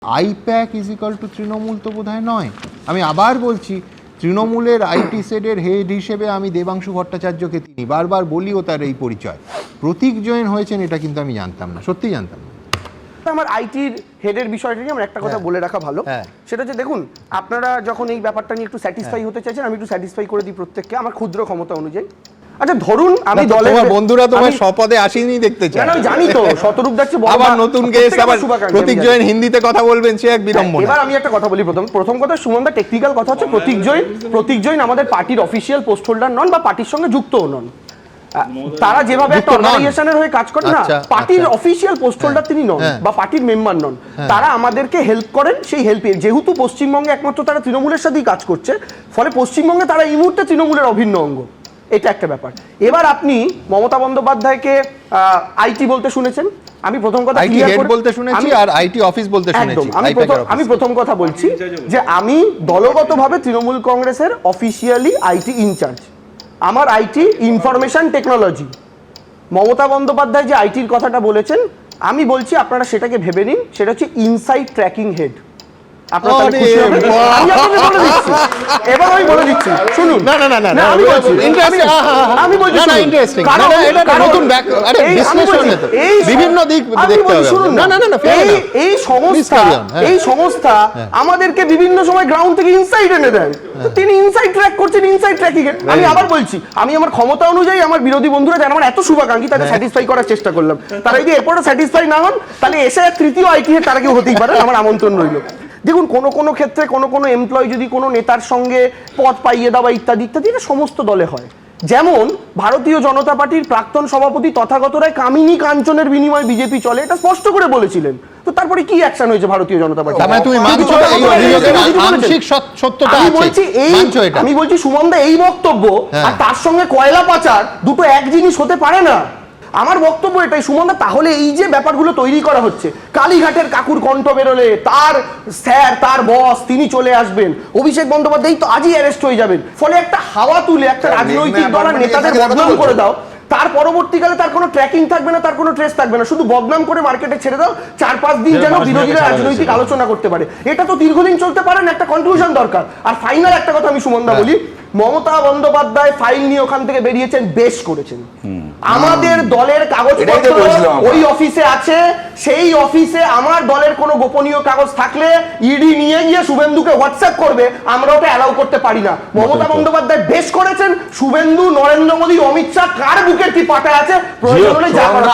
I-PAC is equal to Trinamool তো বোধহয় নয়। আমি আবার বলছি, তৃণমূলের আইটি সেডের হেড হিসেবে আমি দেবাংশু ভট্টাচার্যকে তিনি বারবার বলিও তার এই পরিচয়। প্রতীক জয়েন হয়েছেন এটা কিন্তু আমি জানতাম না, সত্যি জানতাম না। আমার আইটির হেডের বিষয়টা নিয়ে আমার একটা কথা বলে রাখা ভালো, সেটা হচ্ছে দেখুন, আপনারা যখন এই ব্যাপারটা নিয়ে একটু স্যাটিসফাই হতে চাইছেন, আমি একটু স্যাটিসফাই করে দিই প্রত্যেককে আমার ক্ষুদ্র ক্ষমতা অনুযায়ী। আচ্ছা ধরুন আমি দলের বন্ধুরা তোমার স্বপদে আসেনি দেখতে চাই। আমি জানি তো শতরূপ যাচ্ছে আবার নতুন গেস্ট, আবার প্রতীক জয়েন হিন্দিতে কথা বলবেন, সে এক বিড়ম্বনা। এবার আমি একটা কথা বলি, প্রথম কথা সুমনদা টেকনিক্যাল কথা হচ্ছে প্রতীক জৈন আমাদের পার্টির অফিসিয়াল পোস্ট হোল্ডার নন বা পার্টির সঙ্গে যুক্তও নন। তারা যেভাবে একটা অর্গানাইজেশনের হয়ে কাজ করেন না, পার্টির অফিসিয়াল পোস্ট হোল্ডার তিনি নন বা পার্টির মেম্বার নন, তারা আমাদেরকে হেল্প করেন। সেই হেল্পে যেহেতু পশ্চিমবঙ্গে একমাত্র তারা তৃণমূলের সাথেই কাজ করছে, ফলে পশ্চিমবঙ্গে তারা এই মুহূর্তে তৃণমূলের অভিন্ন অঙ্গ, এটা একটা ব্যাপার। এবার আপনি মমতা বন্দ্যোপাধ্যায়কে আইটি বলতে শুনেছেন, আমি প্রথম কথা আইটি হেড বলতে শুনেছি আর আইটি অফিস বলতে শুনেছি। আমি প্রথম কথা বলছি যে আমি দলগতভাবে তৃণমূল কংগ্রেসের অফিসিয়ালি আইটি ইনচার্জ, আমার IT information technology. Mamata Bandyopadhyay যে আইটির কথাটা বলেছেন, আমি বলছি আপনারা সেটাকে ভেবে নিন, সেটা হচ্ছে ইনসাইড ট্র্যাকিং হেড। আপনারা তাহলে খুশি হবেন। এবার আমি বলে দিচ্ছি, শুনুন। না আমি বলছি ইন্টারেস্টিং, এটা নতুন বিশ্লেষণ, বিভিন্ন দিক দেখতে হবে। এই সংস্থা আমাদেরকে বিভিন্ন সময় গ্রাউন্ড থেকে ইনসাইড এনে দেন, তিনি ইনসাইড ট্র্যাক করছেন, ইনসাইড ট্র্যাকিং এর। আমি আবার বলছি, আমি আমার ক্ষমতা অনুযায়ী আমার বিরোধী বন্ধুরা যারা আমার এত শুভাকাঙ্ক্ষী তাদের স্যাটিসফাই করার চেষ্টা করলাম। তারা যদি এরপরে স্যাটিসফাই না হন, তাহলে এসে তৃতীয় আইটি হেড তারা কেউ হতেই পারে, আমার আমন্ত্রণ রইল। দেখুন, কোনো ক্ষেত্রে কোনো এমপ্লয়ি যদি কোনো নেতার সঙ্গে পদ পাইয়ে দেওয়া ইত্যাদি ইত্যাদি, এটা সমস্ত দলে হয়। যেমন ভারতীয় জনতা পার্টির প্রাক্তন সভাপতি তথাগত রায় কামিনী কাঞ্চনের বিনিময়ে বিজেপি চলে, এটা স্পষ্ট করে বলেছিলেন। তো তারপরে কি অ্যাকশন হয়েছে ভারতীয় জনতা পার্টি? আমি বলছি সুমনদা এই বক্তব্য আর তার সঙ্গে কয়লা পাচার দুটো এক জিনিস হতে পারে না। আমার বক্তব্য এটাই সুমনদা, তাহলে এই যে ব্যাপারগুলো তৈরি করা হচ্ছে, কালীঘাটের কাকুর কণ্ঠ বেরোলে তার স্যার, তার বস তিনি চলে আসবেন, অভিষেক বন্দ্যোপাধ্যায় তো আজই অ্যারেস্ট হয়ে যাবেন, ফলে একটা হাওয়া তুলে একটা রাজনৈতিক দল আর নেতাদের বদনাম করে দাও, তার পরবর্তীকালে তার কোনো ট্র্যাকিং থাকবে না, তার কোনো ট্রেস থাকবে না, শুধু বদনাম করে মার্কেটে ছেড়ে দাও, 4-5 দিন যেন বিরোধীরা রাজনৈতিক আলোচনা করতে পারে। এটা তো দীর্ঘদিন চলতে পারে না, একটা কনক্লুশন দরকার। আর ফাইনাল একটা কথা আমি সুমনদা বলি, মমতা বন্দ্যোপাধ্যায় ফাইল নিয়ে ওখান থেকে বেরিয়েছেন, বেশ করেছেন। আমাদের দলের কাগজপত্র ওই অফিসে আছে, সেই অফিসে আমার দলের কোনো গোপনীয় কাগজ থাকলে ইডি নিয়ে গিয়ে শুভেন্দুকে হোয়াটসঅ্যাপ করবে, আমরা ওটা অ্যালাউ করতে পারি না। মমতা বন্দ্যোপাধ্যায় বেশ করেছেন, শুভেন্দু, নরেন্দ্র মোদী, অমিত শাহ কার বুকের কি পাটা আছে, প্রয়োজন হলে যা করা।